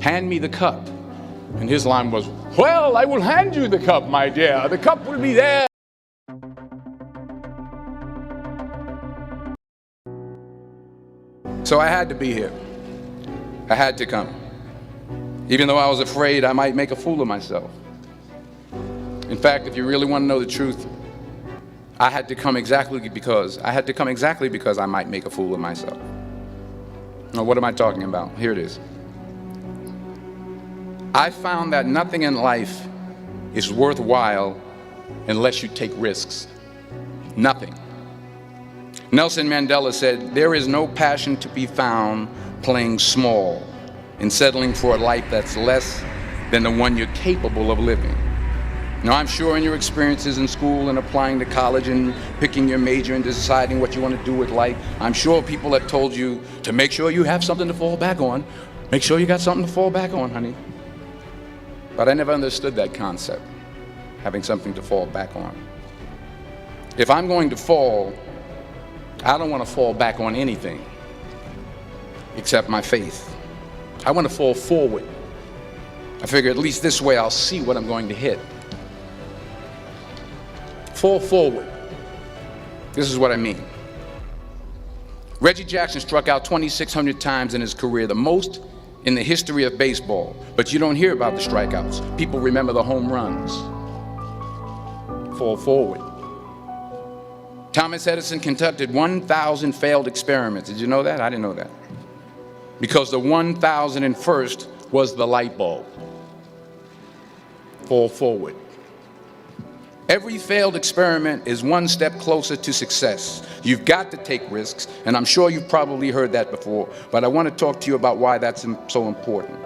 hand me the cup. And his line was, well, I will hand you the cup, my dear. The cup will be there. So I had to be here. I had to come. Even though I was afraid I might make a fool of myself. In fact, if you really want to know the truth, I had to come exactly because I might make a fool of myself. Now, what am I talking about? Here it is. I found that nothing in life is worthwhile unless you take risks. Nothing. Nelson Mandela said, there is no passion to be found playing small and settling for a life that's less than the one you're capable of living. Now, I'm sure in your experiences in school and applying to college and picking your major and deciding what you want to do with life, I'm sure people have told you to make sure you have something to fall back on. Make sure you got something to fall back on, honey. But I never understood that concept, having something to fall back on. If I'm going to fall, I don't want to fall back on anything except my faith. I want to fall forward. I figure at least this way I'll see what I'm going to hit. Fall forward. This is what I mean. Reggie Jackson struck out 2,600 times in his career, the most in the history of baseball. But you don't hear about the strikeouts. People remember the home runs. Fall forward. Thomas Edison conducted 1,000 failed experiments. Did you know that? I didn't know that. Because the 1,001st was the light bulb. Fall forward. Every failed experiment is one step closer to success. You've got to take risks, and I'm sure you've probably heard that before, but I want to talk to you about why that's so important.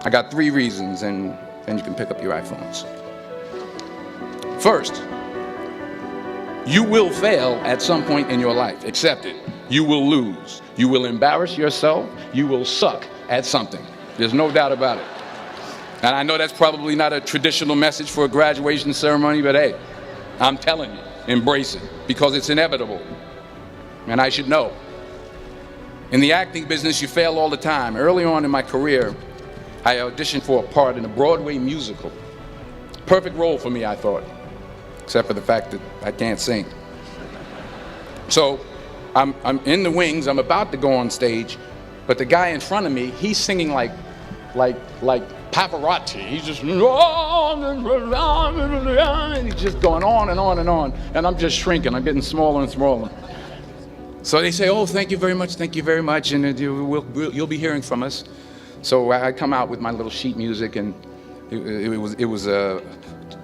I got 3 reasons, and then you can pick up your iPhones. First, you will fail at some point in your life. Accept it. You will lose. You will embarrass yourself. You will suck at something. There's no doubt about it. And I know that's probably not a traditional message for a graduation ceremony, but hey, I'm telling you, embrace it, because it's inevitable. And I should know. In the acting business, you fail all the time. Early on in my career, I auditioned for a part in a Broadway musical. Perfect role for me, I thought, except for the fact that I can't sing. So I'm in the wings, I'm about to go on stage, but the guy in front of me, he's singing like Pavarotti. He's just, and he's just going on and on and on. And I'm just shrinking. I'm getting smaller and smaller. So they say, oh, thank you very much, and you'll be hearing from us. So I come out with my little sheet music, and it was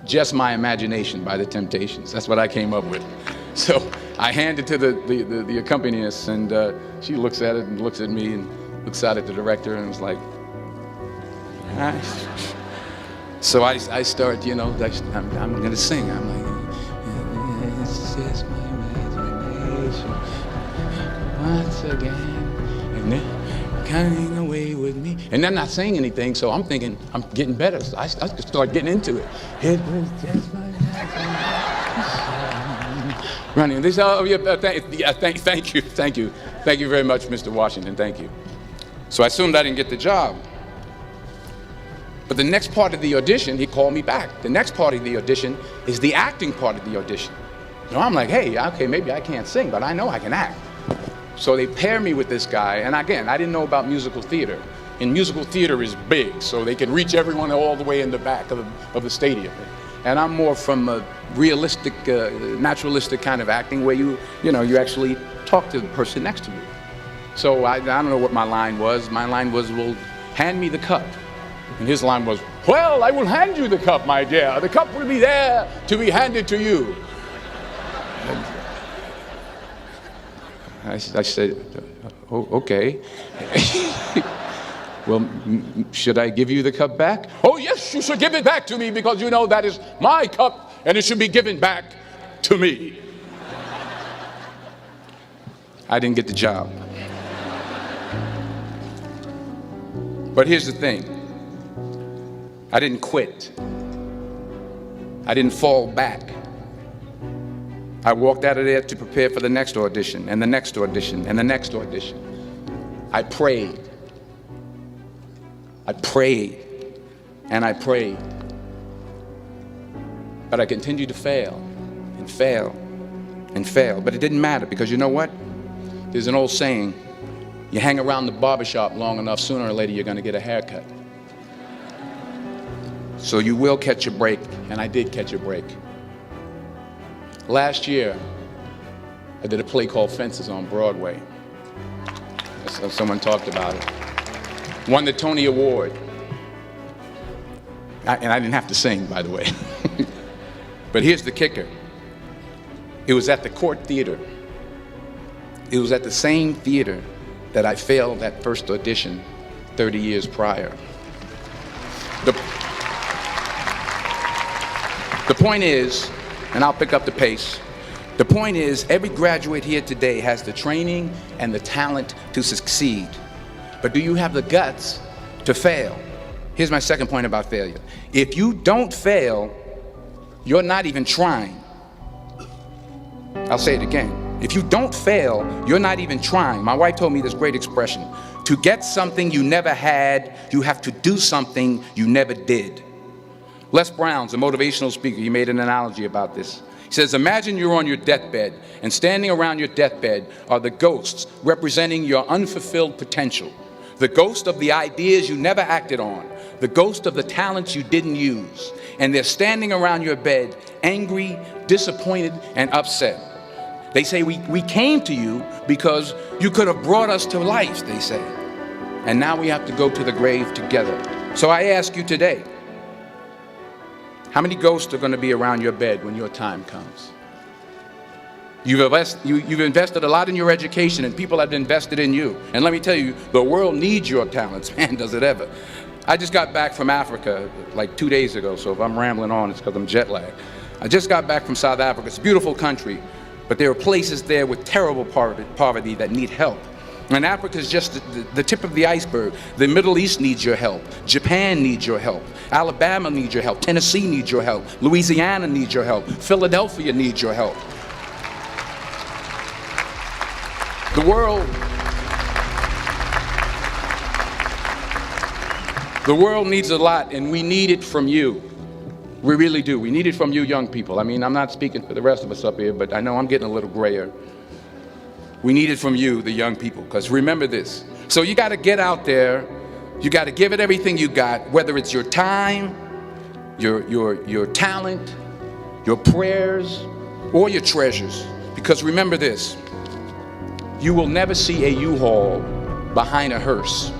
Just My Imagination by the Temptations. That's what I came up with. So I hand it to the accompanist, and she looks at it and looks at me and looks out at the director and was like, so I start, I'm going to sing. I'm like, it's just my imagination once again, and they're coming away with me. And I'm not saying anything, so I'm thinking I'm getting better. So I start getting into it. It was just my imagination. Running. They say, oh, yeah, thank you very much, Mr. Washington. Thank you. So I assumed I didn't get the job. But the next part of the audition, he called me back. The next part of the audition is the acting part of the audition. So I'm like, hey, okay, maybe I can't sing, but I know I can act. So they pair me with this guy, and again, I didn't know about musical theater. And musical theater is big, so they can reach everyone all the way in the back of the stadium. And I'm more from a realistic, naturalistic kind of acting where you actually talk to the person next to you. So I don't know what my line was. My line was, well, hand me the cup. And his line was, well, I will hand you the cup, my dear. The cup will be there to be handed to you. And I said, oh, okay. Well, should I give you the cup back? Oh, yes, you should give it back to me, because you know that is my cup and it should be given back to me. I didn't get the job. But here's the thing. I didn't quit. I didn't fall back. I walked out of there to prepare for the next audition, and the next audition, and the next audition. I prayed. I prayed and I prayed. But I continued to fail and fail and fail. But it didn't matter, because you know what? There's an old saying, you hang around the barbershop long enough, sooner or later you're going to get a haircut. So you will catch a break, and I did catch a break. Last year, I did a play called Fences on Broadway. Someone talked about it. Won the Tony Award. And I didn't have to sing, by the way. But here's the kicker. It was at the Court Theater. It was at the same theater that I failed that first audition 30 years prior. The point is, and I'll pick up the pace, the point is, every graduate here today has the training and the talent to succeed. But do you have the guts to fail? Here's my second point about failure. If you don't fail, you're not even trying. I'll say it again. If you don't fail, you're not even trying. My wife told me this great expression. To get something you never had, you have to do something you never did. Les Brown's a motivational speaker. He made an analogy about this. He says, imagine you're on your deathbed, and standing around your deathbed are the ghosts representing your unfulfilled potential. The ghost of the ideas you never acted on. The ghost of the talents you didn't use. And they're standing around your bed, angry, disappointed, and upset. They say, we came to you because you could have brought us to life, they say. And now we have to go to the grave together. So I ask you today, how many ghosts are going to be around your bed when your time comes? You've invested a lot in your education, and people have invested in you. And let me tell you, the world needs your talents. Man, does it ever. I just got back from Africa like 2 days ago, so if I'm rambling on, it's because I'm jet lagged. I just got back from South Africa. It's a beautiful country, but there are places there with terrible poverty that need help. And Africa is just the tip of the iceberg. The Middle East needs your help. Japan needs your help. Alabama needs your help. Tennessee needs your help. Louisiana needs your help. Philadelphia needs your help. The world needs a lot, and we need it from you. We really do. We need it from you young people. I mean, I'm not speaking for the rest of us up here, but I know I'm getting a little grayer. We need it from you, the young people, because remember this. So you got to get out there. You got to give it everything you got, whether it's your time, your talent, your prayers, or your treasures. Because remember this. You will never see a U-Haul behind a hearse.